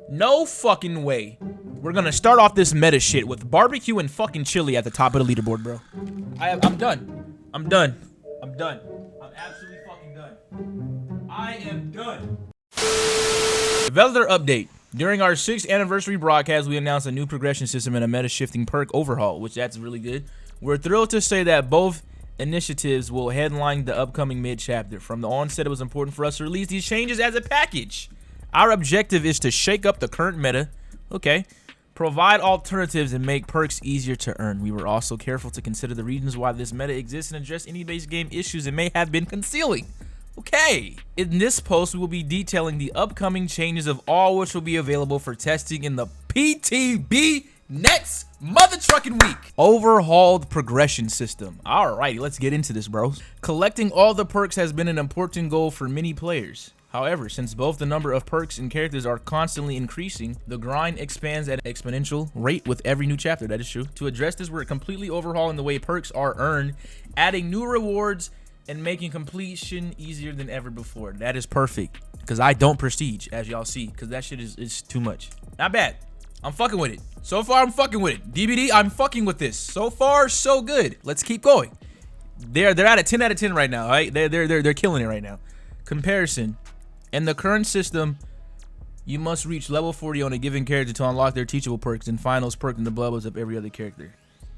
No fucking way. We're gonna start off this meta shit with barbecue and fucking chili at the top of the leaderboard, bro. I'm done. I'm done. I'm done. I'm absolutely fucking done. I am done. Developer update. During our 6th anniversary broadcast, we announced a new progression system and a meta shifting perk overhaul, which that's really good. We're thrilled to say that both initiatives will headline the upcoming mid-chapter. From the onset, it was important for us to release these changes as a package. Our objective is to shake up the current meta, provide alternatives and make perks easier to earn. We were also careful to consider the reasons why this meta exists and address any base game issues it may have been concealing. In this post, we will be detailing the upcoming changes of all which will be available for testing in the PTB next mother trucking week. Overhauled progression system. Alrighty, let's get into this, bro. Collecting all the perks has been an important goal for many players. However, since both the number of perks and characters are constantly increasing, the grind expands at an exponential rate with every new chapter. That is true. To address this, we're completely overhauling the way perks are earned, adding new rewards, and making completion easier than ever before. That is perfect, because I don't prestige, as y'all see, because that shit is too much. Not bad. I'm fucking with it. So far, I'm fucking with it. DBD, I'm fucking with this. So far, so good. Let's keep going. They're at a 10 out of 10 right now, right? They're killing it right now. Comparison. In the current system, you must reach level 40 on a given character to unlock their teachable perks and find those perks in the bloodlines of every other character.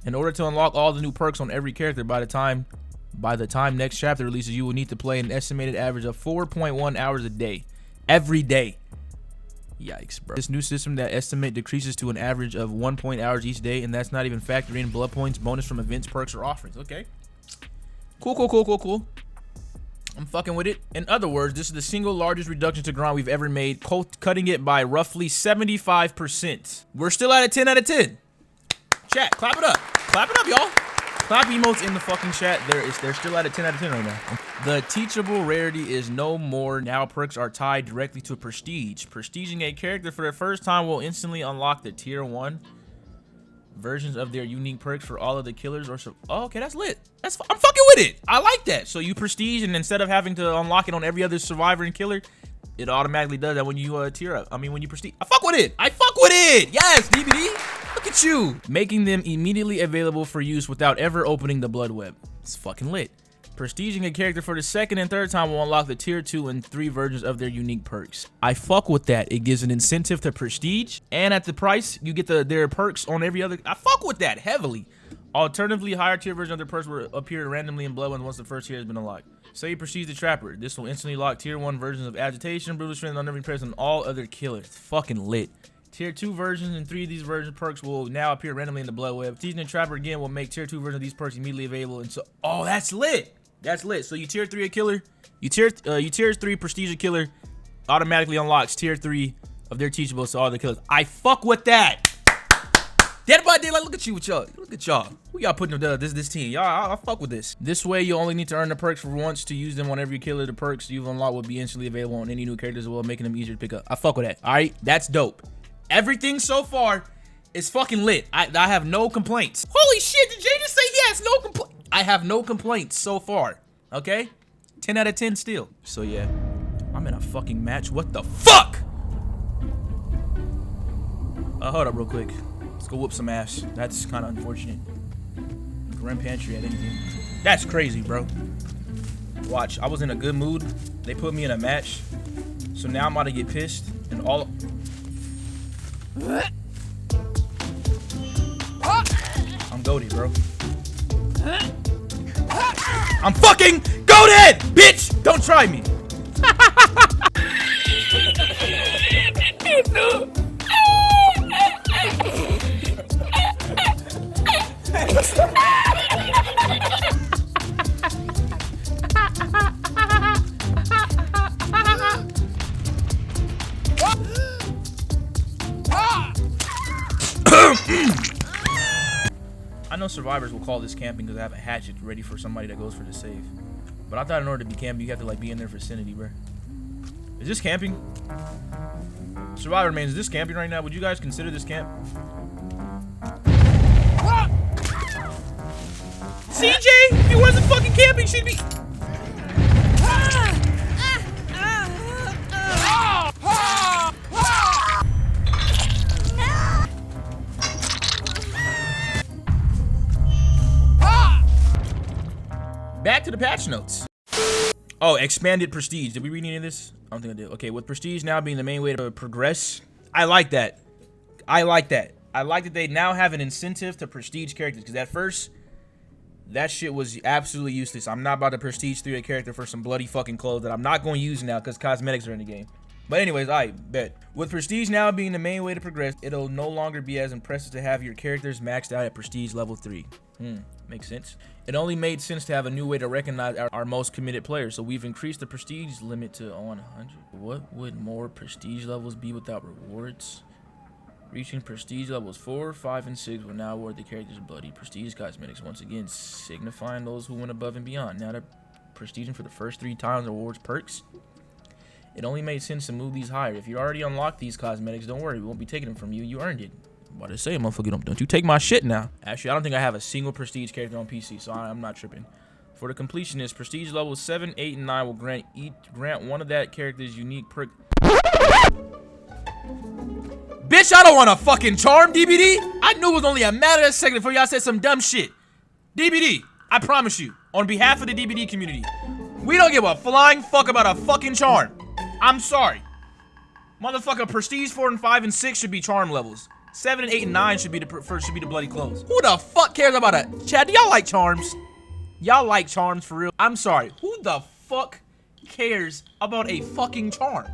In order to unlock all the new perks on every character by the time next chapter releases, you will need to play an estimated average of 4.1 hours a day. Every day. Yikes, bro. This new system that estimate decreases to an average of 1 hours each day, and that's not even factoring in blood points, bonus from events, perks, or offerings. Okay. Cool. I'm fucking with it. In other words, this is the single largest reduction to grind we've ever made, cutting it by roughly 75%. We're still at a 10 out of 10. Chat, clap it up. Clap it up, y'all. Clap emotes in the fucking chat. They're still at a 10 out of 10 right now. The teachable rarity is no more. Now perks are tied directly to prestige. Prestiging a character for the first time will instantly unlock the tier 1 versions of their unique perks for all of the killers or so. Oh, okay, that's lit. I'm fucking with it. I like that. So you prestige, and instead of having to unlock it on every other survivor and killer, it automatically does that when you tier up. I mean, when you prestige. I fuck with it. Yes, DBD. Look at you. Making them immediately available for use without ever opening the blood web. It's fucking lit. Prestiging a character for the 2nd and 3rd time will unlock the tier 2 and 3 versions of their unique perks. I fuck with that. It gives an incentive to prestige, and at the price, you get their perks on every other. I fuck with that heavily. Alternatively, higher tier versions of their perks will appear randomly in blood once the first tier has been unlocked. Say you prestige the Trapper. This will instantly lock tier 1 versions of Agitation, Brutal Strength, Unnerving Presence, and all other killers. It's fucking lit. Tier 2 versions and 3 of these versions perks will now appear randomly in the blood web. Teasing the Trapper again will make tier 2 versions of these perks immediately available. And so, oh, that's lit. That's lit. So you tier 3 a killer, you tier 3 prestige a killer, automatically unlocks tier 3 of their teachables to all the killers. I fuck with that. Dead by Daylight, look at you with y'all. Look at y'all. Who y'all putting this team? Y'all, I fuck with this. This way, you only need to earn the perks for once to use them on every killer. The perks you've unlocked will be instantly available on any new characters as well, making them easier to pick up. I fuck with that. All right, that's dope. Everything so far is fucking lit. I have no complaints. Holy shit, did Jay just say he has no complaints? I have no complaints so far. Okay? 10 out of 10 still. So yeah, I'm in a fucking match. What the fuck? Hold up real quick. Let's go whoop some ass. That's kind of unfortunate. Grim Pantry at anything. That's crazy, bro. Watch, I was in a good mood. They put me in a match. So now I'm about to get pissed and all. I'm goated, bro. I'm fucking goated, bitch! Don't try me. I know survivors will call this camping because I have a hatchet ready for somebody that goes for the save. But I thought in order to be camping, you have to like be in their vicinity, bro. Is this camping? Survivor main, is this camping right now? Would you guys consider this camp? CJ, he wasn't fucking camping, she'd be. to the patch notes. Oh, expanded prestige. Did we read any of this? I don't think I did. Okay, with prestige now being the main way to progress. I like that. I like that. I like that they now have an incentive to prestige characters, because at first, that shit was absolutely useless. I'm not about to prestige through a character for some bloody fucking clothes that I'm not going to use now because cosmetics are in the game. But anyways, I bet. With prestige now being the main way to progress, it'll no longer be as impressive to have your characters maxed out at prestige level 3. Makes sense. It only made sense to have a new way to recognize our most committed players, so we've increased the prestige limit to 100. What would more prestige levels be without rewards? Reaching prestige levels 4, 5, and 6 will now award the characters bloody prestige cosmetics, once again signifying those who went above and beyond. Now that prestiging for the first 3 times awards perks, it only made sense to move these higher. If you already unlocked these cosmetics, don't worry, we won't be taking them from you. You earned it. I'm about to say, motherfucker, don't you take my shit now. Actually, I don't think I have a single prestige character on PC, so I'm not tripping. For the completionist, prestige levels 7, 8, and 9 will grant one of that character's unique perk. Bitch, I don't want a fucking charm, DBD. I knew it was only a matter of a second before y'all said some dumb shit. DBD, I promise you, on behalf of the DBD community, we don't give a flying fuck about a fucking charm. I'm sorry. Motherfucker, prestige 4 and 5 and 6 should be charm levels. 7 and 8 and 9 should be the bloody clothes. Who the fuck cares about a Chad? Do y'all like charms? Y'all like charms for real? I'm sorry. Who the fuck cares about a fucking charm?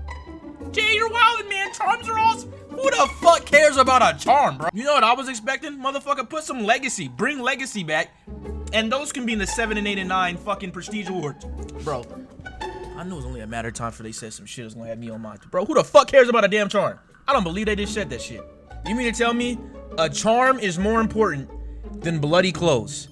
Jay, you're wildin', man. Charms are awesome. Who the fuck cares about a charm, bro? You know what I was expecting? Motherfucker, put some legacy. Bring legacy back. And those can be in the 7 and 8 and 9 fucking prestige awards. Bro, I knew it was only a matter of time before they said some shit was gonna have me on my... Bro, who the fuck cares about a damn charm? I don't believe they just said that shit. You mean to tell me a charm is more important than bloody clothes?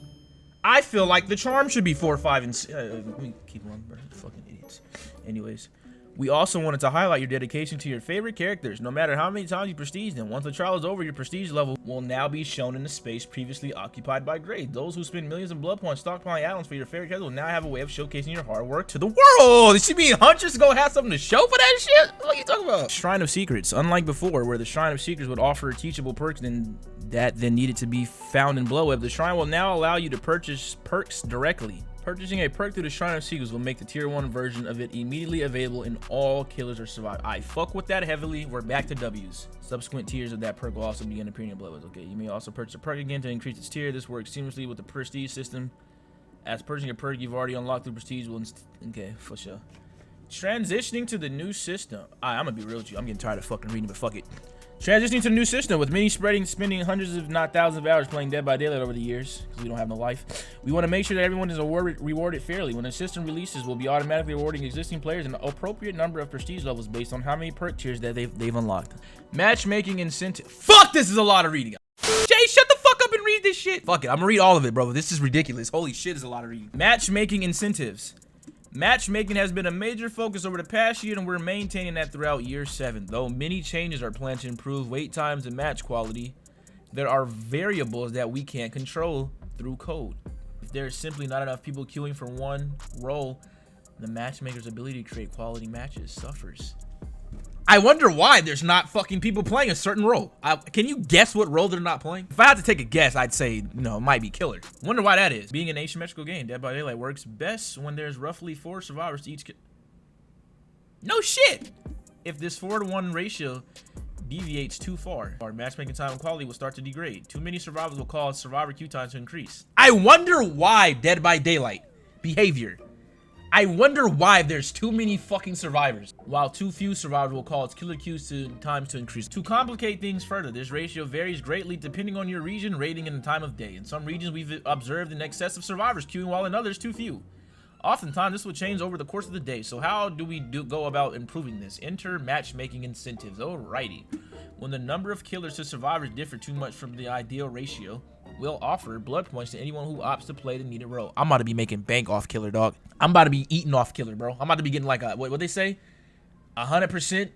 I feel like the charm should be 4, 5, and 6. Let me keep on, bro. Fucking idiots. Anyways. We also wanted to highlight your dedication to your favorite characters. No matter how many times you prestige them, once the trial is over, your prestige level will now be shown in the space previously occupied by grade. Those who spend millions of blood points stockpiling add-ons for your favorite characters will now have a way of showcasing your hard work to the world. Does she mean Huntress gonna have something to show for that shit? What are you talking about? Shrine of Secrets. Unlike before, where the Shrine of Secrets would offer teachable perks that needed to be found in Blowweb, the Shrine will now allow you to purchase perks directly. Purchasing a perk through the Shrine of Secrets will make the tier 1 version of it immediately available in all killers or survivors. I fuck with that heavily. We're back to W's. Subsequent tiers of that perk will also begin appearing in Bloodweb. Okay, you may also purchase a perk again to increase its tier. This works seamlessly with the prestige system. As purchasing a perk you've already unlocked through prestige will... Okay, for sure. Transitioning to the new system. I'm gonna be real with you. I'm getting tired of fucking reading, but fuck it. Transitioning to the new system, with many spending hundreds if not thousands of hours playing Dead by Daylight over the years, because we don't have no life. We want to make sure that everyone is rewarded fairly. When the system releases, we'll be automatically rewarding existing players an appropriate number of prestige levels based on how many perk tiers that they've unlocked. Matchmaking incentive. Fuck, this is a lot of reading. Jay, shut the fuck up and read this shit. Fuck it, I'm gonna read all of it, bro. This is ridiculous. Holy shit, is a lot of reading. Matchmaking incentives. Matchmaking has been a major focus over the past year, and we're maintaining that throughout year 7. Though many changes are planned to improve wait times and match quality, there are variables that we can't control through code. If there's simply not enough people queuing for one role, the matchmaker's ability to create quality matches suffers. I wonder why there's not fucking people playing a certain role. Can you guess what role they're not playing? If I had to take a guess, I'd say, you know, it might be killer. Wonder why that is. Being an asymmetrical game, Dead by Daylight works best when there's roughly 4 survivors to each No shit! If this 4-to-1 ratio deviates too far, our matchmaking time and quality will start to degrade. Too many survivors will cause survivor queue time to increase. I wonder why Dead by Daylight behavior. I wonder why there's too many fucking survivors, while too few survivors will cause killer queues times to increase. To complicate things further, this ratio varies greatly depending on your region, rating, and the time of day. In some regions, we've observed an excess of survivors queuing, while in others, too few. Oftentimes, this will change over the course of the day. So how do we go about improving this? Enter matchmaking incentives. Alrighty. When the number of killers to survivors differ too much from the ideal ratio, we'll offer blood points to anyone who opts to play the needed role. I'm about to be making bank off killer, dog. I'm about to be eating off killer, bro. I'm about to be getting like a, what they say? 100%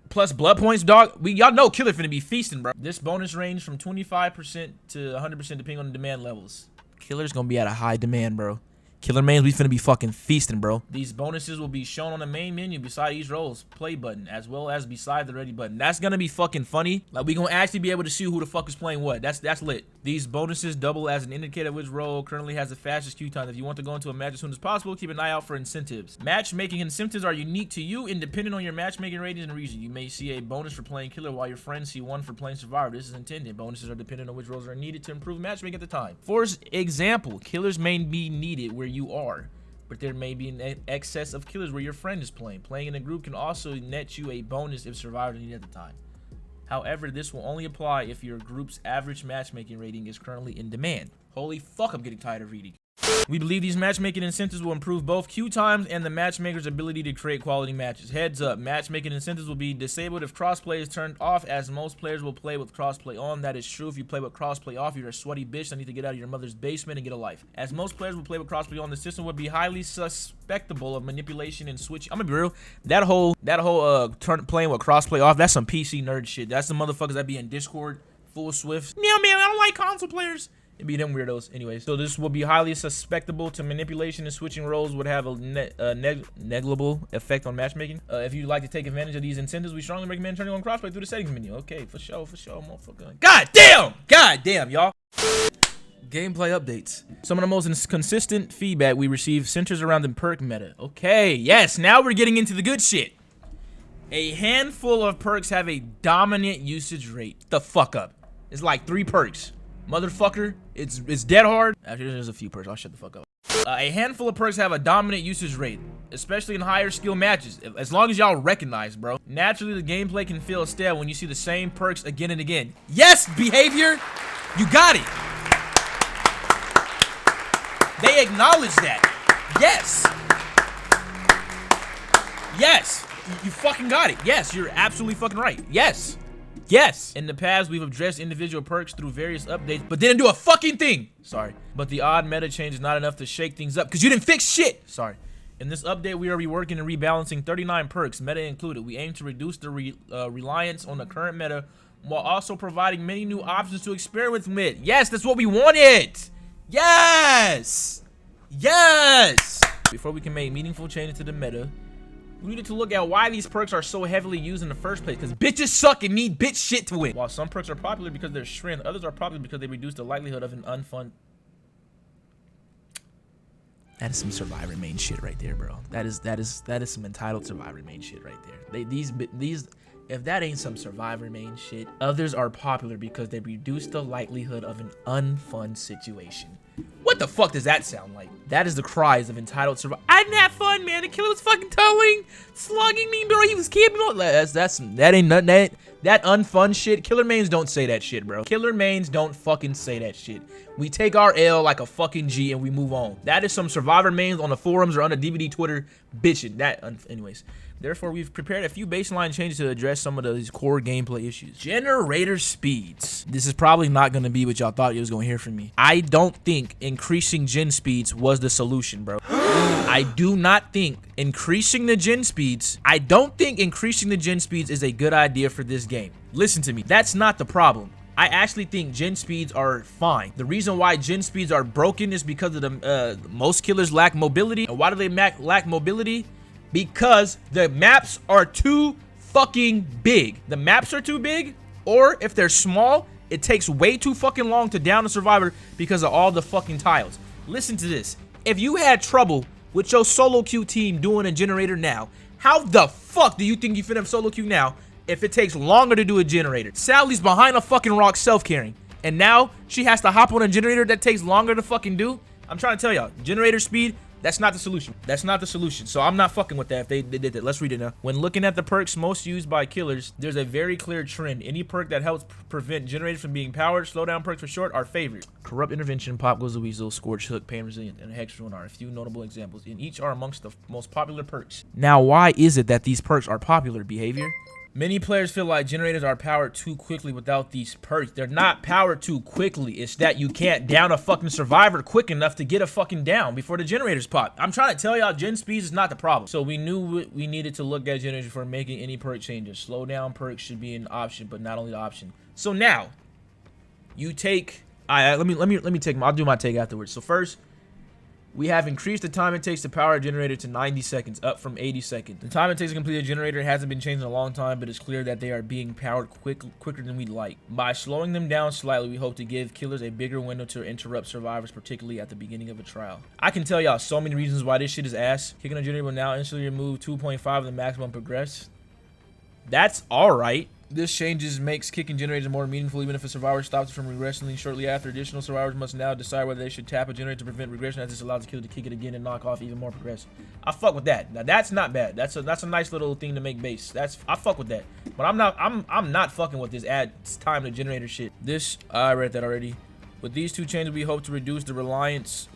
plus blood points, dog. Y'all know killer finna be feasting, bro. This bonus range from 25% to 100% depending on the demand levels. Killer's gonna be at a high demand, bro. Killer mains, we finna be fucking feasting, bro. These bonuses will be shown on the main menu beside each role's play button, as well as beside the ready button. That's gonna be fucking funny. Like, we gonna actually be able to see who the fuck is playing what. That's lit. These bonuses double as an indicator of which role currently has the fastest queue time. If you want to go into a match as soon as possible, keep an eye out for incentives. Matchmaking incentives are unique to you and dependent on your matchmaking ratings and region. You may see a bonus for playing killer while your friends see one for playing survivor. This is intended. Bonuses are dependent on which roles are needed to improve matchmaking at the time. For example, killers may be needed where you are, but there may be an excess of killers where your friend is playing. Playing in a group can also net you a bonus if survivors are needed at the time. However, this will only apply if your group's average matchmaking rating is currently in demand. Holy fuck, I'm getting tired of reading. We believe these matchmaking incentives will improve both queue times and the matchmaker's ability to create quality matches. Heads up, matchmaking incentives will be disabled if crossplay is turned off, as most players will play with crossplay on. That is true. If you play with crossplay off, you're a sweaty bitch that need to get out of your mother's basement and get a life. As most players will play with crossplay on, the system would be highly susceptible of manipulation and switching. I'm gonna be real. That whole playing with crossplay off, that's some PC nerd shit. That's the motherfuckers that be in Discord full swift. Yeah, man, I don't like console players. It'd be them weirdos. Anyways, so this will be highly susceptible to manipulation, and switching roles would have a negligible effect on matchmaking. If you'd like to take advantage of these incentives, we strongly recommend turning on crossplay through the settings menu. Okay, for sure, motherfucker. God damn, y'all. Gameplay updates. Some of the most consistent feedback we receive centers around the perk meta. Okay, yes, now we're getting into the good shit. A handful of perks have a dominant usage rate. The fuck up. It's like 3 perks. Motherfucker, it's dead hard. Actually, there's a few perks. I'll shut the fuck up. A handful of perks have a dominant usage rate, especially in higher skill matches, as long as y'all recognize, bro. Naturally, the gameplay can feel stale when you see the same perks again and again. Yes, behavior, you got it. They acknowledge that. Yes. Yes, you fucking got it. Yes, you're absolutely fucking right. Yes. Yes! In the past, we've addressed individual perks through various updates, but didn't do a fucking thing! Sorry. But the odd meta change is not enough to shake things up, because you didn't fix shit! Sorry. In this update, we are reworking and rebalancing 39 perks, meta included. We aim to reduce the reliance on the current meta, while also providing many new options to experiment with. Yes, that's what we wanted! Yes! Yes! Before we can make meaningful changes to the meta, we needed to look at why these perks are so heavily used in the first place, because bitches suck and need bitch shit to win. While some perks are popular because they're strength, others are popular because they reduce the likelihood of an unfun. That is some survivor main shit right there, bro. That is some entitled survivor main shit right there. These if that ain't some survivor main shit, others are popular because they reduce the likelihood of an unfun situation. What the fuck does that sound like? That is the cries of entitled survivor. I didn't have fun, man. The killer was fucking tulling, slugging me, bro. He was keeping on. That ain't nothing. That unfun shit. Killer mains don't say that shit, bro. Killer mains don't fucking say that shit. We take our L like a fucking G and we move on. That is some survivor mains on the forums or on the DVD Twitter bitching. Anyways. Therefore, we've prepared a few baseline changes to address some of these core gameplay issues. Generator speeds. This is probably not going to be what y'all thought you was going to hear from me. I don't think increasing gen speeds was the solution, bro. I do not think increasing the gen speeds, is a good idea for this game. Listen to me. That's not the problem. I actually think gen speeds are fine. The reason why gen speeds are broken is because of the most killers lack mobility. And why do they lack mobility? Because the maps are too fucking big. The maps are too big, or if they're small, it takes way too fucking long to down a survivor because of all the fucking tiles. Listen to this. If you had trouble with your solo queue team doing a generator now, how the fuck do you think you finna have solo queue now if it takes longer to do a generator? Sally's behind a fucking rock self-carrying, and now she has to hop on a generator that takes longer to fucking do? I'm trying to tell y'all, generator speed, that's not the solution. That's not the solution. So I'm not fucking with that if they did that. Let's read it now. When looking at the perks most used by killers, there's a very clear trend. Any perk that helps prevent generators from being powered, slowdown perks for short, are favored. Corrupt Intervention, Pop Goes the Weasel, Scorch Hook, Pain Resilient, and Hex Ruin are a few notable examples, and each are amongst the most popular perks. Now, why is it that these perks are popular? Behavior? Many players feel like generators are powered too quickly without these perks. They're not powered too quickly. It's that you can't down a fucking survivor quick enough to get a fucking down before the generators pop. I'm trying to tell y'all, gen speeds is not the problem. So we knew we needed to look at generators before making any perk changes. Slow down perks should be an option, but not only the option. So now, you take. Let me take. I'll do my take afterwards. So first, We have increased the time it takes to power a generator to 90 seconds, up from 80 seconds. The time it takes to complete a generator hasn't been changed in a long time, but it's clear that they are being powered quicker than we'd like. By slowing them down slightly, we hope to give killers a bigger window to interrupt survivors, particularly at the beginning of a trial. I can tell y'all so many reasons why this shit is ass. Kicking a generator will now instantly remove 2.5 of the maximum progress. That's alright. This changes makes kicking generators more meaningful, even if a survivor stops from regressing shortly after. Additional survivors must now decide whether they should tap a generator to prevent regression, as this allows the killer to kick it again and knock off even more progress. I fuck with that. Now that's not bad. That's a nice little thing to make base. I fuck with that. But I'm not fucking with this add time to generator shit. This I read that already. With these two changes, we hope to reduce the reliance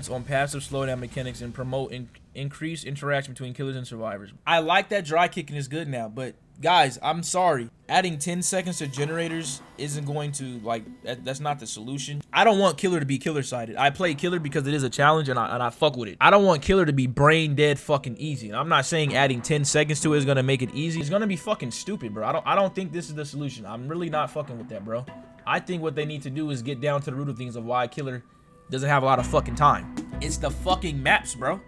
on passive slowdown mechanics and promote increased interaction between killers and survivors. I like that dry kicking is good now, but guys, I'm sorry. Adding 10 seconds to generators isn't going to, like, that's not the solution. I don't want killer to be killer-sided. I play killer because it is a challenge and I fuck with it. I don't want killer to be brain dead fucking easy. And I'm not saying adding 10 seconds to it is gonna make it easy. It's gonna be fucking stupid, bro. I don't think this is the solution. I'm really not fucking with that, bro. I think what they need to do is get down to the root of things of why killer doesn't have a lot of fucking time. It's the fucking maps, bro.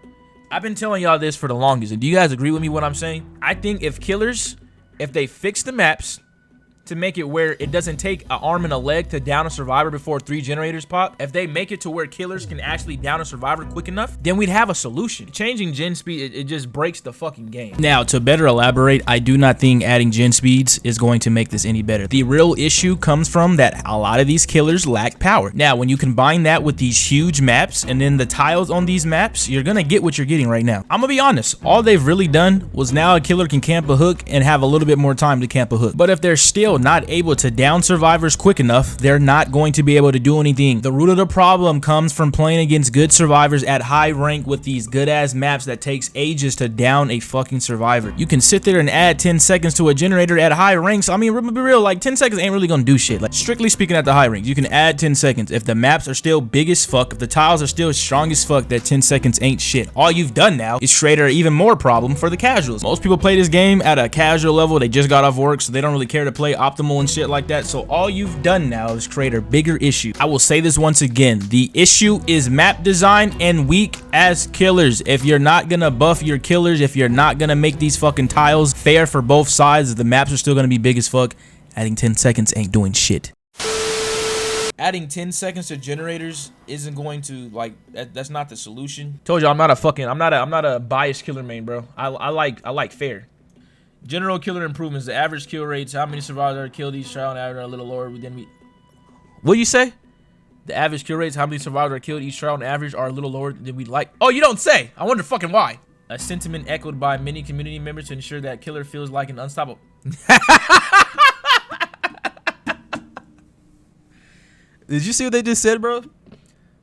I've been telling y'all this for the longest, and do you guys agree with me what I'm saying? I think if they fix the maps to make it where it doesn't take an arm and a leg to down a survivor before 3 generators pop, if they make it to where killers can actually down a survivor quick enough, then we'd have a solution. Changing gen speed, it just breaks the fucking game. Now, to better elaborate, I do not think adding gen speeds is going to make this any better. The real issue comes from that a lot of these killers lack power. Now, when you combine that with these huge maps and then the tiles on these maps, you're gonna get what you're getting right now. I'm gonna be honest, all they've really done was now a killer can camp a hook and have a little bit more time to camp a hook. But if they're still not able to down survivors quick enough, they're not going to be able to do anything. The root of the problem comes from playing against good survivors at high rank with these good ass maps that takes ages to down a fucking survivor. You can sit there and add 10 seconds to a generator at high ranks. I mean, be real, like 10 seconds ain't really gonna do shit. Like, strictly speaking, at the high ranks, you can add 10 seconds. If the maps are still big as fuck, if the tiles are still strong as fuck, that 10 seconds ain't shit. All you've done now is create an even more problem for the casuals. Most people play this game at a casual level. They just got off work, so they don't really care to play optimal and shit like that. So all you've done now is create a bigger issue. I will say this once again, the issue is map design and weak as killers. If you're not gonna buff your killers, if you're not gonna make these fucking tiles fair for both sides, the maps are still gonna be big as fuck, adding 10 seconds ain't doing shit. Adding 10 seconds to generators isn't going to, like, that's not the solution. Told you I'm not a biased killer main, bro. I like fair. General killer improvements. The average kill rates, how many survivors are killed each trial on average, are a little lower than we. What do you say? The average kill rates, how many survivors are killed each trial on average, are a little lower than we'd like. Oh, you don't say. I wonder fucking why. A sentiment echoed by many community members to ensure that killer feels like an unstoppable. Did you see what they just said, bro?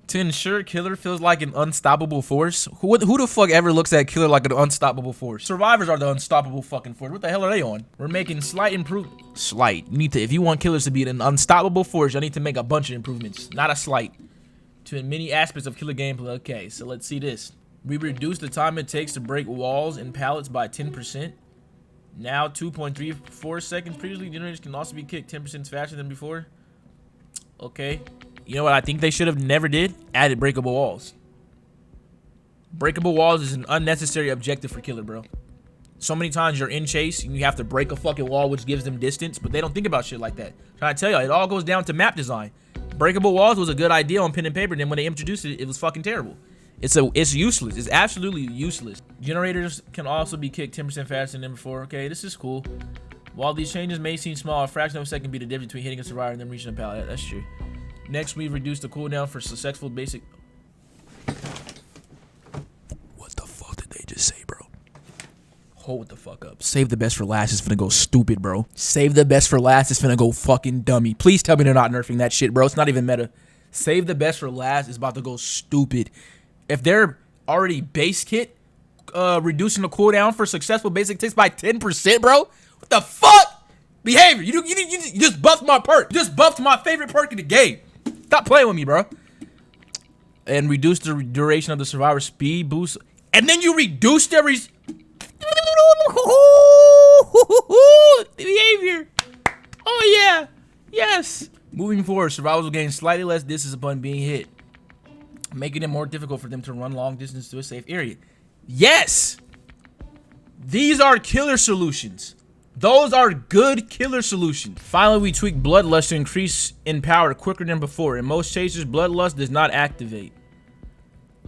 To ensure killer feels like an unstoppable force. Who the fuck ever looks at killer like an unstoppable force? Survivors are the unstoppable fucking force. What the hell are they on? We're making slight improvement. Slight. You need to, if you want killers to be an unstoppable force, you need to make a bunch of improvements, not a slight. To many aspects of killer gameplay. Okay, so let's see this. We reduced the time it takes to break walls and pallets by 10%. Now 2.34 seconds. Previously, generators can also be kicked 10% faster than before. Okay. You know what I think they should have never did? Added breakable walls. Breakable walls is an unnecessary objective for killer, bro. So many times you're in chase and you have to break a fucking wall, which gives them distance, but they don't think about shit like that. I'm trying to tell y'all, it all goes down to map design. Breakable walls was a good idea on pen and paper, and then when they introduced it, it was fucking terrible. It's useless. It's absolutely useless. Generators can also be kicked 10% faster than before. Okay, this is cool. While these changes may seem small, a fraction of a second can be the difference between hitting a survivor and them reaching a pallet. That's true. Next, we've reduced the cooldown for successful basic. What the fuck did they just say, bro? Hold the fuck up. Save the best for last is finna go stupid, bro. Save the best for last is finna go fucking dummy. Please tell me they're not nerfing that shit, bro. It's not even meta. Save the best for last is about to go stupid. If they're already base kit, reducing the cooldown for successful basic takes by 10%, bro. What the fuck? Behavior. You just buffed my perk. You just buffed my favorite perk in the game. Stop playing with me, bro. And reduce the duration of the survivor speed boost. And then you reduce their behavior. Oh, yeah. Yes. Moving forward, survivors will gain slightly less distance upon being hit. making it more difficult for them to run long distance to a safe area. Yes! These are killer solutions. Those are good killer solutions. Finally, we tweaked Bloodlust to increase in power quicker than before. In most cases, Bloodlust does not activate.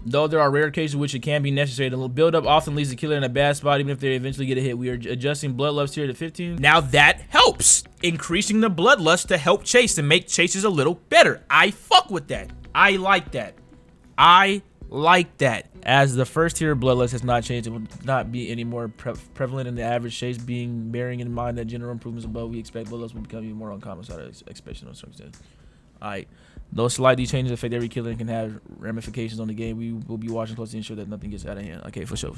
Though there are rare cases in which it can be necessary. The build-up often leaves the killer in a bad spot even if they eventually get a hit. We are adjusting Bloodlust here to 15. Now that helps. Increasing the Bloodlust to help chase, to make chases a little better. I fuck with that. I like that. I like that. As the first tier of Bloodlust has not changed, it will not be any more prevalent in the average chase. Bearing in mind that general improvements above, we expect Bloodlust will become even more uncommon. So expectation of circumstances. Alright. Though slight, these changes affect every killer and can have ramifications on the game. We will be watching closely to ensure that nothing gets out of hand. Okay, for sure.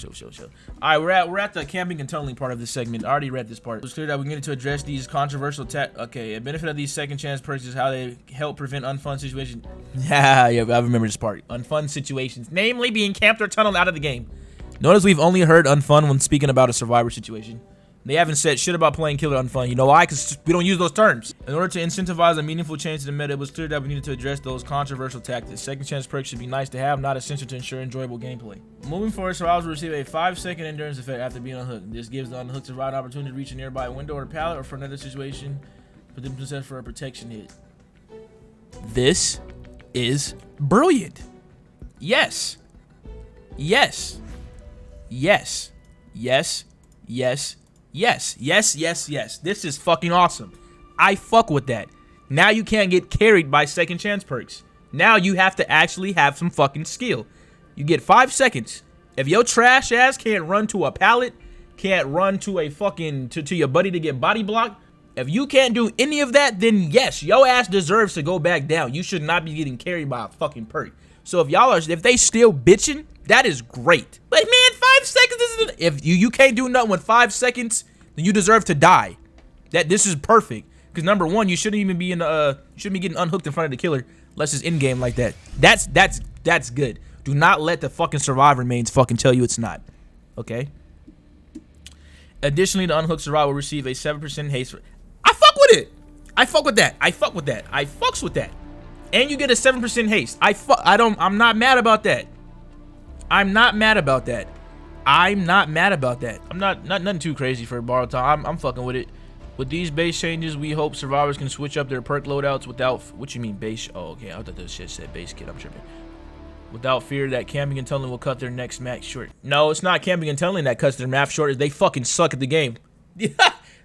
Alright, we're at the camping and tunneling part of this segment. I already read this part. It's clear that we need to address these controversial okay, a benefit of these second chance perks is how they help prevent unfun situations. Yeah, I remember this part. Unfun situations, namely being camped or tunneled out of the game. Notice we've only heard unfun when speaking about a survivor situation. They haven't said shit about playing killer unfun. You know why? Because we don't use those terms. In order to incentivize a meaningful change to the meta, it was clear that we needed to address those controversial tactics. Second chance perks should be nice to have, not essential to ensure enjoyable gameplay. Moving forward, survivors will receive a 5-second endurance effect after being unhooked. This gives the unhooked survivor an opportunity to reach a nearby window or pallet or for another situation, for them to set for a protection hit. This is brilliant. Yes. Yes. Yes. Yes. Yes. Yes. Yes. Yes. Yes. This is fucking awesome. I fuck with that. Now you can't get carried by second chance perks. Now you have to actually have some fucking skill. You get 5 seconds. If your trash ass can't run to a pallet, can't run to a fucking to your buddy to get body blocked, if you can't do any of that, then yes, your ass deserves to go back down. You should not be getting carried by a fucking perk. So if they still bitching, that is great. Like, man, 5 seconds is if you can't do nothing with 5 seconds, then you deserve to die. This is perfect. Because number one, you shouldn't even be you shouldn't be getting unhooked in front of the killer unless it's in game like that. That's good. Do not let the fucking survivor mains fucking tell you it's not. Okay. Additionally, the unhooked survivor will receive a 7% haste. I fuck with it. I fuck with that. I fuck with that. I fucks with that. And you get a 7% haste. I'm not mad about that. I'm not mad about that. I'm not mad about that. I'm not nothing too crazy for borrowed time. I'm fucking with it. With these base changes, we hope survivors can switch up their perk loadouts without what you mean base? Oh, okay. I thought this shit said base kit. I'm tripping. Without fear that camping and tunneling will cut their next match short. No, it's not camping and tunneling that cuts their map short. They fucking suck at the game.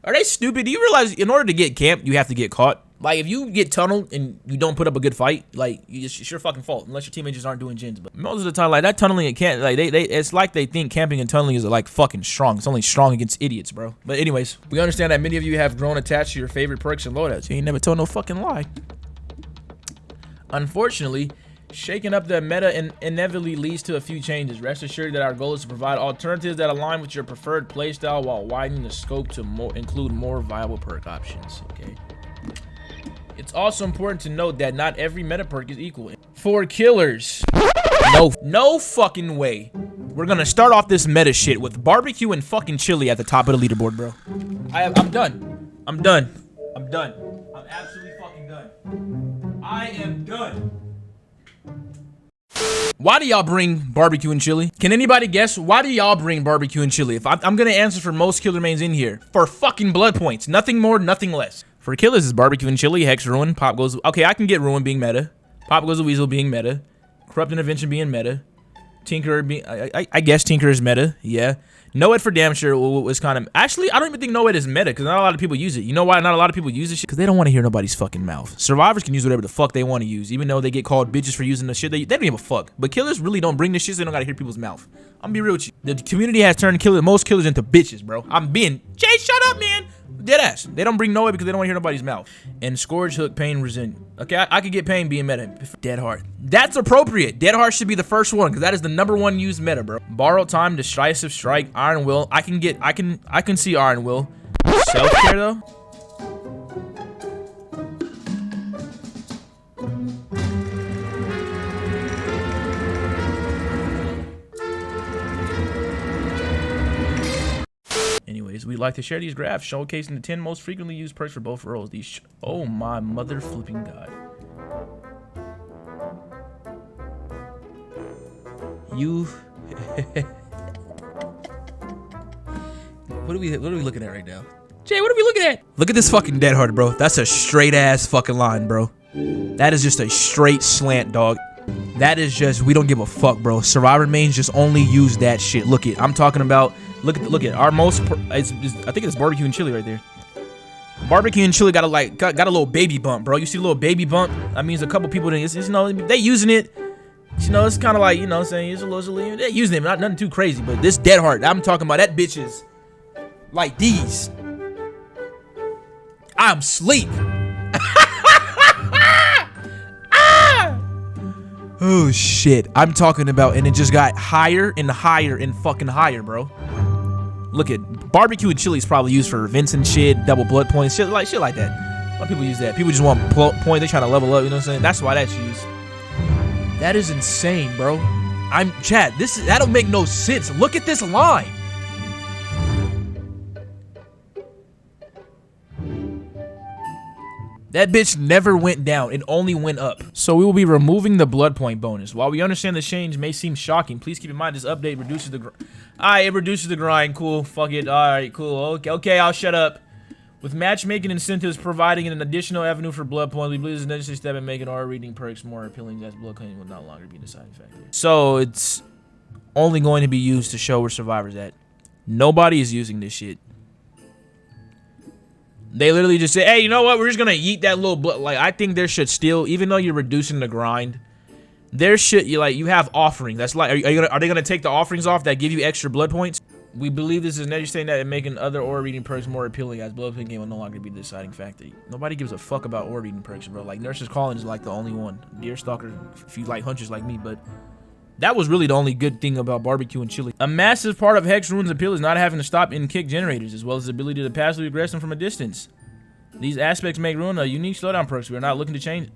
Are they stupid? Do you realize in order to get camped, you have to get caught? Like, if you get tunneled and you don't put up a good fight, like, it's your fucking fault, unless your teammates just aren't doing gens. But most of the time, like, that tunneling, it can't, like, it's like they think camping and tunneling is, like, fucking strong. It's only strong against idiots, bro. But anyways, we understand that many of you have grown attached to your favorite perks and loadouts. You ain't never told no fucking lie. Unfortunately, shaking up the meta inevitably leads to a few changes. Rest assured that our goal is to provide alternatives that align with your preferred playstyle while widening the scope to include more viable perk options, okay? It's also important to note that not every meta perk is equal. For killers, no fucking way. We're gonna start off this meta shit with barbecue and fucking chili at the top of the leaderboard, bro. I'm done. I'm done. I'm done. I'm absolutely fucking done. I am done. Why do y'all bring barbecue and chili? Can anybody guess? Why do y'all bring barbecue and chili? If I'm gonna answer for most killer mains in here. For fucking blood points. Nothing more, nothing less. For killers, is barbecue and chili, hex ruin, pop goes. Okay, I can get ruin being meta. Pop goes the weasel being meta. Corrupt intervention being meta. Tinkerer being. I guess Tinkerer is meta. Yeah. NERFED for damn sure was kind of. Actually, I don't even think NERFED is meta because not a lot of people use it. You know why not a lot of people use this shit? Because they don't want to hear nobody's fucking mouth. Survivors can use whatever the fuck they want to use, even though they get called bitches for using the shit. They don't give a fuck. But killers really don't bring this shit, so they don't gotta hear people's mouth. I'm gonna be real with you. The community has turned most killers into bitches, bro. I'm being. Jay, shut up, man. Dead ass. They don't bring NERFED because they don't want to hear nobody's mouth. And Scourge, Hook, Pain, Resent. Okay, I could get Pain being meta. Dead Heart. That's appropriate. Dead Heart should be the first one because that is the #1 used meta, bro. Borrowed Time, Decisive Strike, Iron Will. I can see Iron Will. Self-care though. Anyways, we'd like to share these graphs showcasing the 10 most frequently used perks for both roles. Oh my mother flipping god. You. What are we looking at right now? Jay, what are we looking at? Look at this fucking dead heart, bro. That's a straight ass fucking line, bro. That is just a straight slant, dog. That is just, we don't give a fuck, bro. Survivor mains just only use that shit. Look it, I'm talking about, look at our most, I think it's barbecue and chili right there. Barbecue and chili got a got a little baby bump, bro. You see a little baby bump? That means a couple people, it's, you know, they using it. You know, it's kind of like, you know what I'm saying, it's a little, they're using it, not nothing too crazy. But this dead heart, I'm talking about, that bitch is like these. I'm sleep. Oh shit, I'm talking about, and it just got higher and higher and fucking higher, bro. Look at barbecue and chili is probably used for events and shit, double blood points, shit like that. A lot of people use that. People just want points, they trying to level up, you know what I'm saying? That's why that's used. That is insane, bro. Chad, that don't make no sense. Look at this line. That bitch never went down, it only went up. So we will be removing the blood point bonus. While we understand the change may seem shocking, please keep in mind this update reduces the grind. Alright, it reduces the grind, cool, fuck it, alright, cool, okay, I'll shut up. With matchmaking incentives providing an additional avenue for blood points, we believe this is a necessary step in making our reading perks more appealing as blood claiming will no longer be a deciding factor. So it's only going to be used to show where survivors at. Nobody is using this shit. They literally just say, hey, you know what? We're just going to eat that little blood. Like, I think there should still, even though you're reducing the grind, there should, you have offering. That's like, are they going to take the offerings off that give you extra blood points? We believe this is necessary saying that in making other aura reading perks more appealing as blood point game will no longer be the deciding factor. Nobody gives a fuck about aura reading perks, bro. Like, Nurse's Calling is like the only one. Deerstalker, if you like hunters like me, but that was really the only good thing about barbecue and chili. A massive part of Hex Rune's appeal is not having to stop in kick generators, as well as the ability to passively aggress them from a distance. These aspects make Rune a unique slowdown perk, so we are not looking to change it.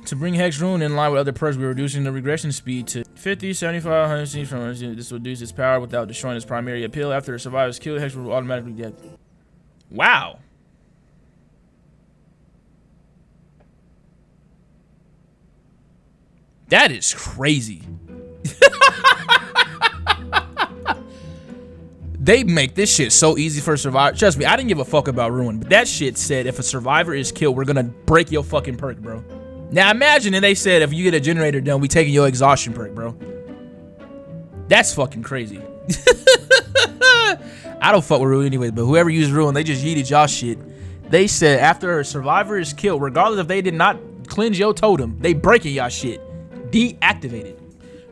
To bring Hex Rune in line with other perks, we're reducing the regression speed to 50, 75, 100 scenes from this will reduce its power without destroying its primary appeal. After a survivor is killed, Hex Rune will automatically death. Wow. That is crazy. They make this shit so easy for a survivor. Trust me, I didn't give a fuck about Ruin, but that shit said if a survivor is killed, we're gonna break your fucking perk, bro. Now imagine, and they said if you get a generator done, we taking your exhaustion perk, bro. That's fucking crazy. I don't fuck with Ruin anyways, but whoever used Ruin, they just yeeted y'all shit. They said after a survivor is killed, regardless if they did not cleanse your totem, they breaking y'all shit. Deactivated.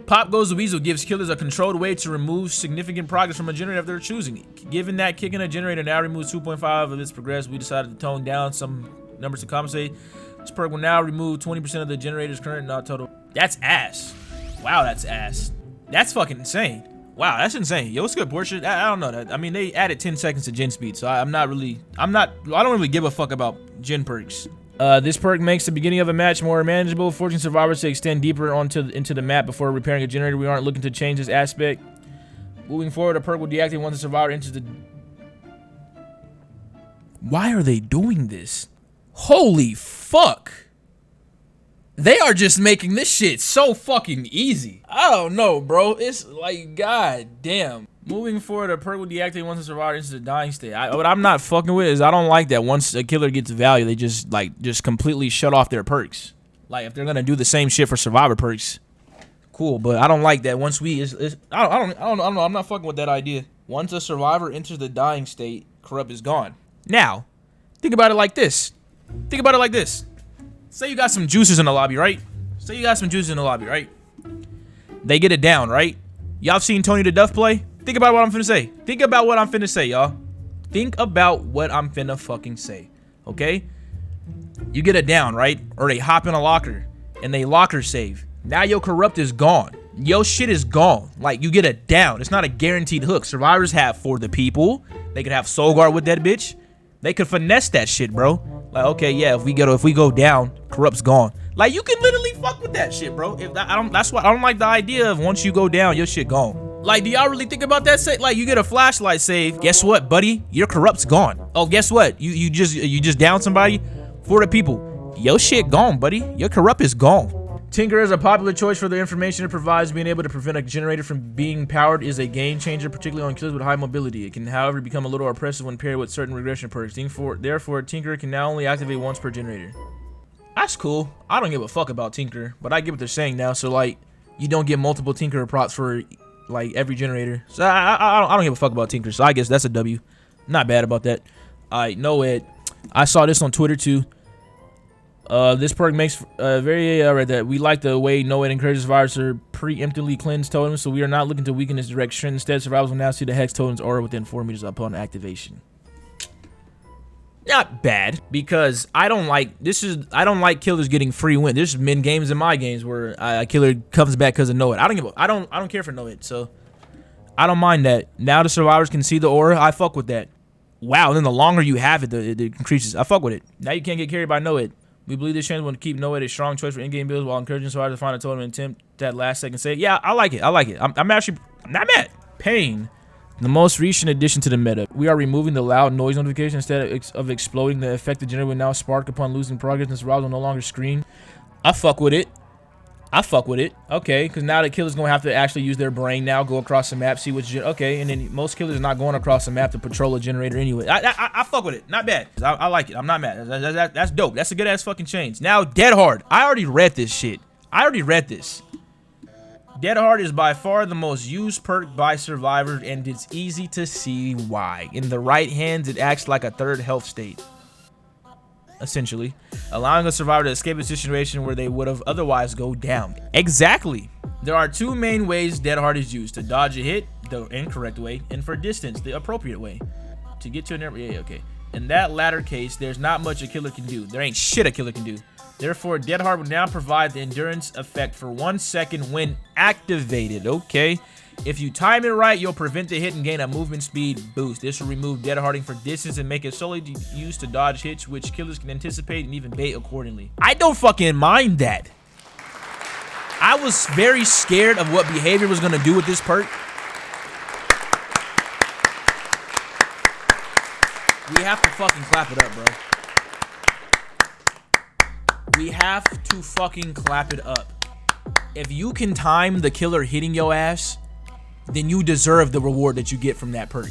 Pop Goes the Weasel gives killers a controlled way to remove significant progress from a generator if they're choosing it. Given that kicking a generator now removes 2.5 of its progress, we decided to tone down some numbers to compensate. This perk will now remove 20% of the generator's current total. That's ass. Wow, that's ass. That's fucking insane. Wow, that's insane. Yo, what's good, Porsche? I don't know that. I mean, they added 10 seconds to gen speed, so I don't really give a fuck about gen perks. This perk makes the beginning of a match more manageable, forcing survivors to extend deeper into the map before repairing a generator. We aren't looking to change this aspect. Moving forward, a perk will deactivate once the survivor enters the... Why are they doing this? Holy fuck. They are just making this shit so fucking easy. I don't know, bro. It's like, god damn. Moving forward, a perk will deactivate once the survivor enters the dying state. What I'm not fucking with is I don't like that once a killer gets value, they just completely shut off their perks. Like if they're gonna do the same shit for survivor perks, cool. But I don't like that once we I don't know. I'm not fucking with that idea. Once a survivor enters the dying state, corrupt is gone. Now, think about it like this. Think about it like this. Say you got some juices in the lobby, right? Say you got some juices in the lobby, right? They get it down, right? Y'all seen Tony the Duff play? Think about what I'm finna say. Think about what I'm finna say, y'all. Think about what I'm finna fucking say, okay? You get it down, right? Or they hop in a locker and they locker save. Now your corrupt is gone. Your shit is gone. Like, you get it down. It's not a guaranteed hook. Survivors have for the people. They could have soul guard with that bitch. They could finesse that shit, bro. Like, okay, yeah, if we go down, corrupt's gone. Like, you can literally fuck with that shit, bro. That's why I don't like the idea of once you go down, your shit gone. Like, do y'all really think about that? Say, like, you get a flashlight save. Guess what, buddy? Your corrupt's gone. Oh, guess what? You just down somebody for the people. Your shit gone, buddy. Your corrupt is gone. Tinker is a popular choice for the information it provides. Being able to prevent a generator from being powered is a game changer, particularly on killers with high mobility. It can, however, become a little oppressive when paired with certain regression perks. Therefore, Tinker can now only activate once per generator. That's cool. I don't give a fuck about Tinker, but I get what they're saying now. So, like, you don't get multiple Tinker procs for, like, every generator. So, I don't give a fuck about Tinker, so I guess that's a W. Not bad about that. Alright, NERFED. I saw this on Twitter, too. This perk makes read that we like the way NERFED encourages survivors to preemptively cleanse totems, so we are not looking to weaken this direct trend. Instead, survivors will now see the hex totem's aura within 4 meters upon activation. Not bad, because I don't like killers getting free win. There's been games in my games where a killer comes back because of NERFED. I don't care for NERFED, so I don't mind that. Now the survivors can see the aura. I fuck with that. Wow, and then the longer you have it, it increases. I fuck with it. Now you can't get carried by NERFED. We believe this change will keep NERFED a strong choice for in-game builds while encouraging survivors to find a totem and attempt that last-second save. Yeah, I like it. I'm not mad. Pain. The most recent addition to the meta. We are removing the loud noise notification instead of exploding. The effect the generator will now spark upon losing progress and survivors will no longer scream. I fuck with it. Okay, because now the killer's going to have to actually use their brain now, go across the map, see which... Okay, and then most killers are not going across the map to patrol a generator anyway. I fuck with it. Not bad. I like it. I'm not mad. That's dope. That's a good-ass fucking change. Now, Dead Hard. I already read this shit. Dead Hard is by far the most used perk by survivors, and it's easy to see why. In the right hands, it acts like a third health state, essentially, allowing a survivor to escape a situation where they would have otherwise go down. Exactly. There are two main ways Dead Hard is used: to dodge a hit, the incorrect way, and for distance, the appropriate way. To get to an area, okay. In that latter case, there's not much a killer can do. There ain't shit a killer can do. Therefore, Dead Hard will now provide the endurance effect for 1 second when activated. Okay. If you time it right, you'll prevent the hit and gain a movement speed boost. This will remove Dead Harding for distance and make it solely used to dodge hits, which killers can anticipate and even bait accordingly. I don't fucking mind that. I was very scared of what behavior was going to do with this perk. We have to fucking clap it up, bro. We have to fucking clap it up. If you can time the killer hitting your ass, then you deserve the reward that you get from that perk.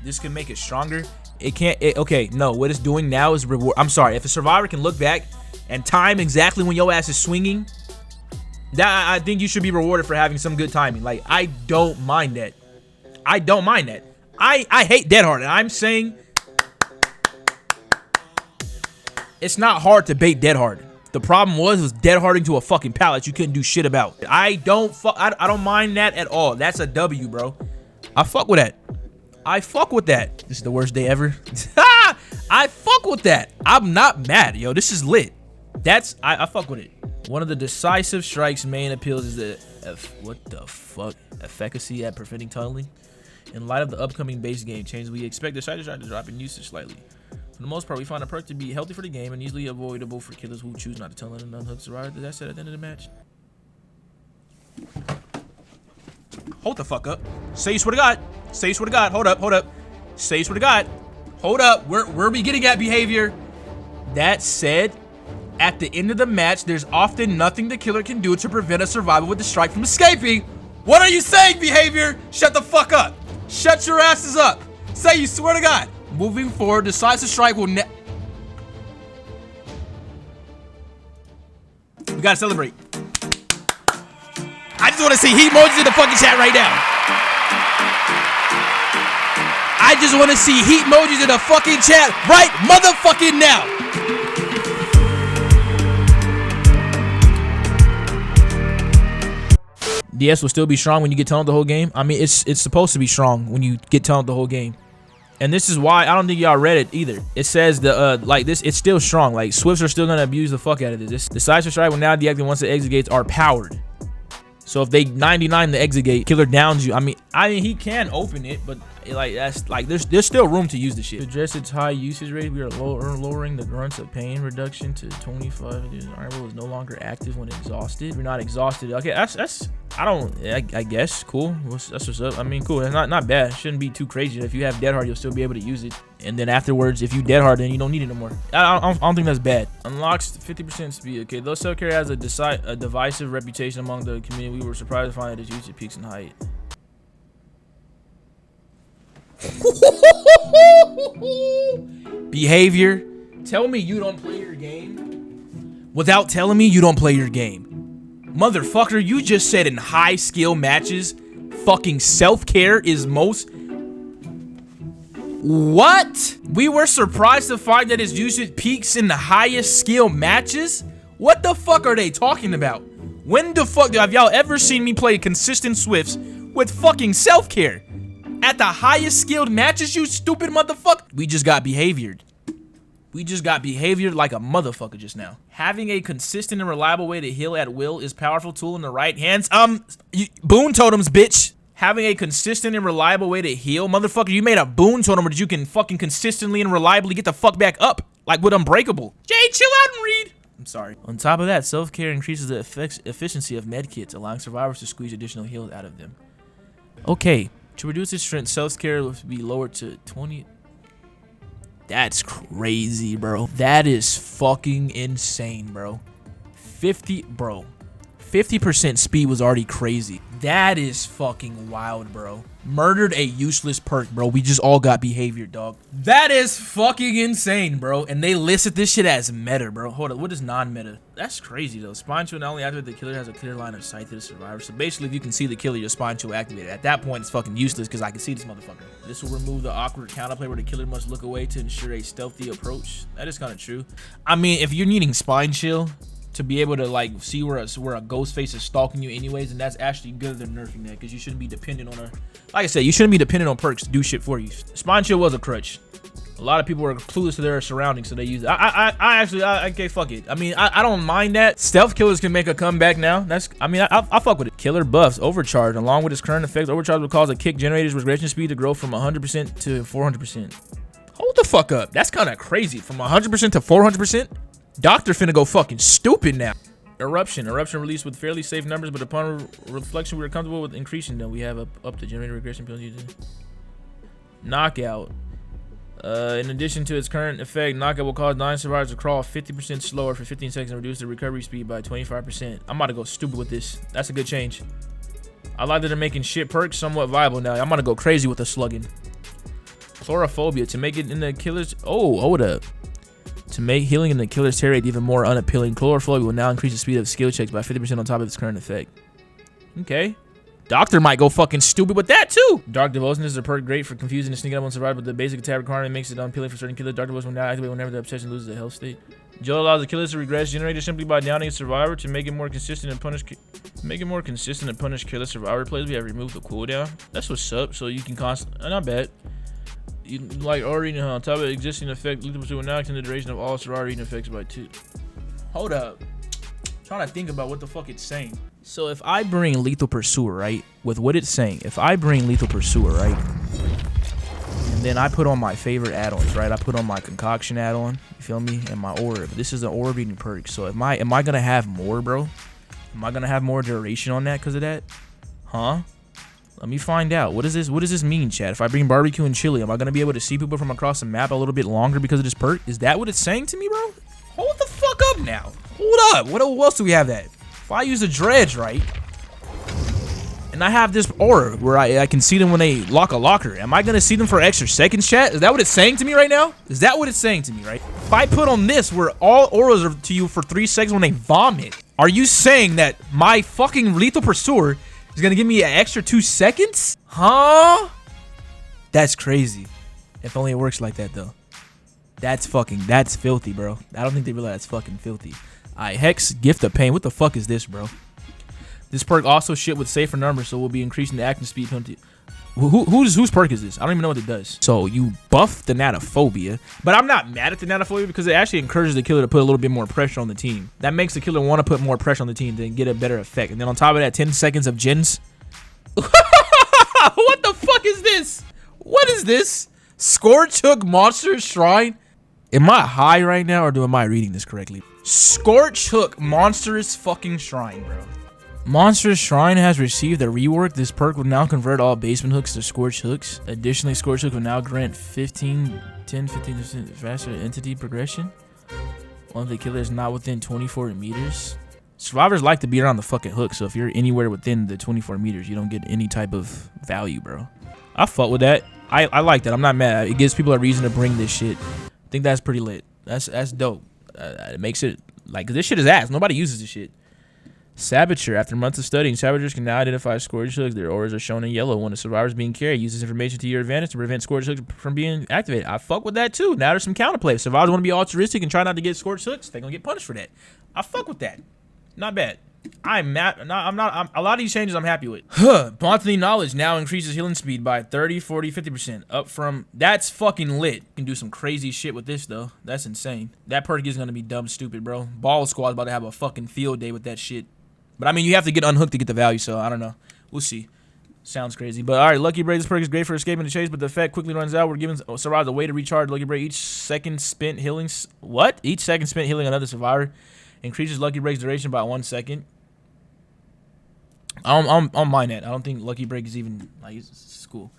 This can make it stronger. It can't. Okay, no. What it's doing now is reward. I'm sorry. If a survivor can look back and time exactly when your ass is swinging, that I think you should be rewarded for having some good timing. Like, I don't mind that. I hate Dead Hard, and I'm saying it's not hard to bait Dead Hard. The problem was Dead Harding to a fucking pallet you couldn't do shit about. I don't mind that at all. That's a W, bro. I fuck with that. This is the worst day ever. I fuck with that. I'm not mad, yo. This is lit. I fuck with it. One of the decisive strike's main appeals is the what the fuck efficacy at preventing tunneling. In light of the upcoming base game changes, we expect the strike to drop in usage slightly. For the most part, we find a perk to be healthy for the game and easily avoidable for killers who choose not to tunnel and unhook survivor. That's said at the end of the match. Hold the fuck up. Say you swear to God. Say you swear to God. Hold up. Say you swear to God. Hold up. Where are we getting at behavior? That said, at the end of the match, there's often nothing the killer can do to prevent a survivor with the strike from escaping. What are you saying, behavior? Shut the fuck up. Shut your asses up. Say you swear to God. Moving forward, decisive strike will we gotta celebrate. I just want to see heat emojis in the fucking chat right now. I just want to see heat emojis in the fucking chat right motherfucking now. DS will still be strong when you get tunneled the whole game. I mean, it's supposed to be strong when you get tunneled the whole game. And this is why I don't think y'all read it either. It says the like this, it's still strong. Like Swifts are still gonna abuse the fuck out of this. The decisive strike will now deactivate once the exit gates are powered. So if they 99 the exit gate, killer downs you. I mean he can open it, but Like that's like there's still room to use the shit. To address its high usage rate, we are lowering the grunts of pain reduction to 25. Iron Will is no longer active when exhausted. We're not exhausted. Okay, that's I guess cool. That's what's up. I mean, cool. It's not bad. It shouldn't be too crazy. If you have Dead Hard, you'll still be able to use it. And then afterwards, if you Dead Hard, then you don't need it no more. I don't think that's bad. Unlocks 50% speed. Okay, though self-care has a divisive reputation among the community, we were surprised to find that its usage peaks in height. Behavior. Tell me you don't play your game without telling me you don't play your game. Motherfucker, you just said in high skill matches, fucking self-care is most... What? We were surprised to find that its usage peaks in the highest skill matches? What the fuck are they talking about? When the fuck have y'all ever seen me play consistent Swifts with fucking self-care? At the highest skilled matches, you stupid motherfucker. We just got behaviored. We just got behaviored like a motherfucker just now. Having a consistent and reliable way to heal at will is a powerful tool in the right hands. Boon totems, bitch. Having a consistent and reliable way to heal, motherfucker. You made a boon totem where you can fucking consistently and reliably get the fuck back up, like with Unbreakable. Jay, chill out and read. I'm sorry. On top of that, self-care increases the efficiency of medkits, allowing survivors to squeeze additional heals out of them. Okay. To reduce its strength, self-care will be lowered to 20. That's crazy, bro. That is fucking insane, bro. 50% speed was already crazy. That is fucking wild, bro. Murdered a useless perk, bro. We just all got behavior, dog. That is fucking insane, bro. And they listed this shit as meta, bro. Hold up. What is non-meta? That's crazy, though. Spine chill not only activate the killer has a clear line of sight to the survivor. So basically, if you can see the killer, your spine chill activated. At that point, it's fucking useless because I can see this motherfucker. This will remove the awkward counterplay where the killer must look away to ensure a stealthy approach. That is kind of true. I mean, if you're needing spine chill to be able to like see where a ghost face is stalking you anyways, and that's actually good than nerfing that, because you shouldn't be dependent on like I said, you shouldn't be dependent on perks to do shit for you. Spine chill was a crutch. A lot of people were clueless to their surroundings, so they use it. Okay, fuck it. I mean, I don't mind that. Stealth killers can make a comeback now. I fuck with it. Killer buffs, overcharge, along with its current effects, overcharge will cause a kick generator's regression speed to grow from 100% to 400%. Hold the fuck up. That's kind of crazy. From 100% to 400%? Doctor finna go fucking stupid now. Eruption released with fairly safe numbers, but upon reflection we are comfortable with increasing them. We have up to generator regression penalty. Knockout. In addition to its current effect, knockout will cause 9 survivors to crawl 50% slower for 15 seconds and reduce the recovery speed by 25%. I'm about to go stupid with this. That's a good change. I like that they're making shit perks somewhat viable now. I'm about to go crazy with the slugging. Chlorophobia to make it in the killer's... Oh, hold up. To make healing in the killer's tear rate even more unappealing, Chlorophobia will now increase the speed of skill checks by 50% on top of its current effect. Okay. Doctor might go fucking stupid with that too. Dark Devotion is a perk great for confusing and sneaking up on survivors, but the basic attack requirement makes it unappealing for certain killers. Dark Devotion will now activate whenever the obsession loses the health state. Joe allows the killers to regress generator simply by downing a survivor to make it more consistent and punish killer survivor plays. We have removed the cooldown. That's what's up. So you can not bad. You like already on top of existing effect, lethal pursuit will now extend the duration of all survivor eating effects by 2. Hold up. Trying to think about what the fuck it's saying. So if I bring Lethal Pursuer, right, with what it's saying, if I bring Lethal Pursuer, right, and then I put on my favorite add-ons, right, I put on my Concoction add-on, you feel me, and my Orb. This is an Orb eating perk. So am I gonna have more, bro? Am I gonna have more duration on that because of that? Huh? Let me find out. What does this mean, chat? If I bring barbecue and chili, am I gonna be able to see people from across the map a little bit longer because of this perk? Is that what it's saying to me, bro? Hold the fuck up now. Hold up. What else do we have that? If I use a dredge, right, and I have this aura where I can see them when they lock a locker, am I gonna see them for extra seconds, chat? Is that what it's saying to me right now? Is that what it's saying to me, right? If I put on this where all auras are to you for 3 seconds when they vomit, are you saying that my fucking Lethal Pursuer is gonna give me an extra 2 seconds? Huh? That's crazy. If only it works like that, though. That's filthy, bro. I don't think they realize that's fucking filthy. Alright, Hex, Gift of Pain. What the fuck is this, bro? This perk also shit with safer numbers, so we'll be increasing the active speed penalty. Whose perk is this? I don't even know what it does. So you buff the Thanatophobia, but I'm not mad at the Thanatophobia because it actually encourages the killer to put a little bit more pressure on the team. That makes the killer want to put more pressure on the team to get a better effect. And then on top of that, 10 seconds of gens. What the fuck is this? What is this? Scorch Hook Monster Shrine? Am I high right now, or am I reading this correctly? Scorch Hook Monstrous fucking Shrine, bro. Monstrous Shrine has received a rework. This perk will now convert all basement hooks to Scorch Hooks. Additionally, Scorch Hook will now grant 15% faster entity progression. One of the killer is not within 24 meters. Survivors like to be around the fucking hook, so if you're anywhere within the 24 meters, you don't get any type of value, bro. I fuck with that. I like that. I'm not mad. It gives people a reason to bring this shit. I think that's pretty lit. That's dope. It makes it like, this shit is ass. Nobody uses this shit. Saboteur. After months of studying, saboteurs can now identify Scorch Hooks. Their auras are shown in yellow when a survivor is being carried. Use this information to your advantage to prevent Scorch Hooks from being activated. I fuck with that too. Now there's some counterplay. If survivors want to be altruistic and try not to get Scorch Hooks, they're gonna get punished for that. I fuck with that. Not bad. I'm a lot of these changes I'm happy with. Monthly knowledge now increases healing speed by 30, 40, 50%. Up from, that's fucking lit. You can do some crazy shit with this though. That's insane. That perk is gonna be dumb stupid, bro. Ball Squad's about to have a fucking field day with that shit. But I mean, you have to get unhooked to get the value, so I don't know. We'll see. Sounds crazy. But alright, Lucky Break. This perk is great for escaping the chase, but the effect quickly runs out. We're giving survivors a way to recharge Lucky Break. Each second spent healing. What? Each second spent healing another survivor increases Lucky Break's duration by 1 second. I don't mind that. I don't think Lucky Break is even like, it's cool.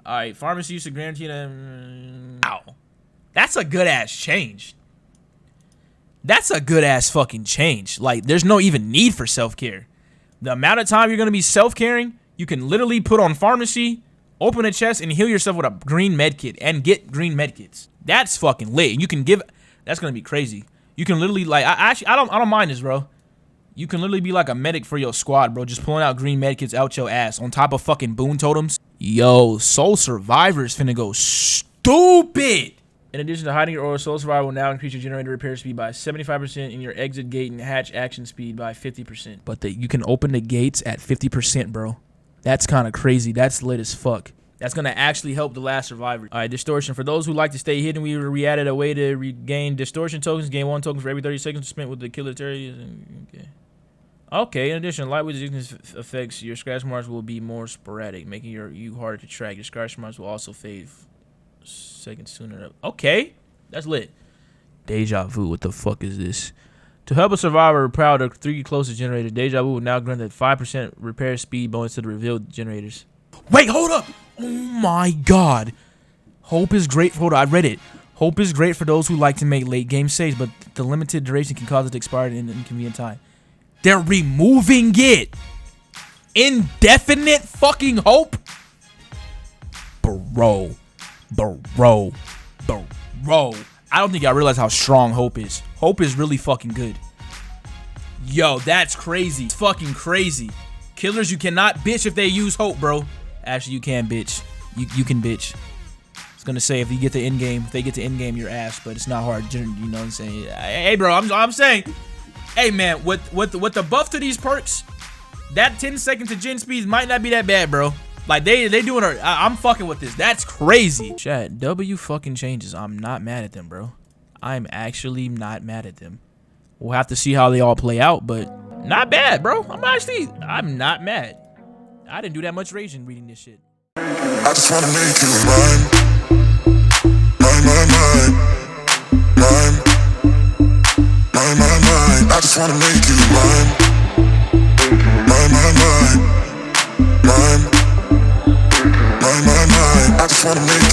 Alright, pharmacy used to guarantee them. Ow. That's a good ass change. That's a good ass fucking change. Like, there's no even need for self-care. The amount of time you're gonna be self-caring, you can literally put on pharmacy, open a chest, and heal yourself with a green med kit and get green med kits. That's fucking lit. And you can give, that's gonna be crazy. You can literally, like, I don't mind this, bro. You can literally be like a medic for your squad, bro. Just pulling out green med kits out your ass on top of fucking boon totems. Yo, Soul Survivor's finna go stupid. In addition to hiding your aura, Soul Survivor will now increase your generator repair speed by 75% and your exit gate and hatch action speed by 50%. But you can open the gates at 50%, bro. That's kind of crazy. That's lit as fuck. That's going to actually help the last survivor. All right, Distortion. For those who like to stay hidden, we added a way to regain Distortion tokens. Gain 1 token for every 30 seconds spent with the killer territory. Okay. Okay, in addition, lightweight weakness effects, your scratch marks will be more sporadic, making you harder to track. Your scratch marks will also fade seconds sooner. Okay, that's lit. Deja Vu, what the fuck is this? To help a survivor proud of 3 closest generators, Deja Vu will now grant a 5% repair speed bonus to the revealed generators. Wait, hold up! Oh my god. Hope is great for, hold on, I read it. Hope is great for those who like to make late game saves, but the limited duration can cause it to expire in an inconvenient time. They're removing it! Indefinite fucking hope? Bro. I don't think y'all realize how strong Hope is. Hope is really fucking good. Yo, that's crazy. It's fucking crazy. Killers, you cannot bitch if they use Hope, bro. Actually, you can bitch. You can bitch. I was gonna say if you get the end game, if they get to end game, your ass, but it's not hard. You know what I'm saying? Hey, bro, I'm saying, hey man, with the buff to these perks, that 10 seconds to gen speed might not be that bad, bro. Like, they doing her. I'm fucking with this. That's crazy. Chat, W fucking changes. I'm not mad at them, bro. I'm actually not mad at them. We'll have to see how they all play out, but not bad, bro. I'm not mad. I didn't do that much raging reading this shit. I just wanna make you mine. Mine. I just wanna make you mine. Mine. I just wanna make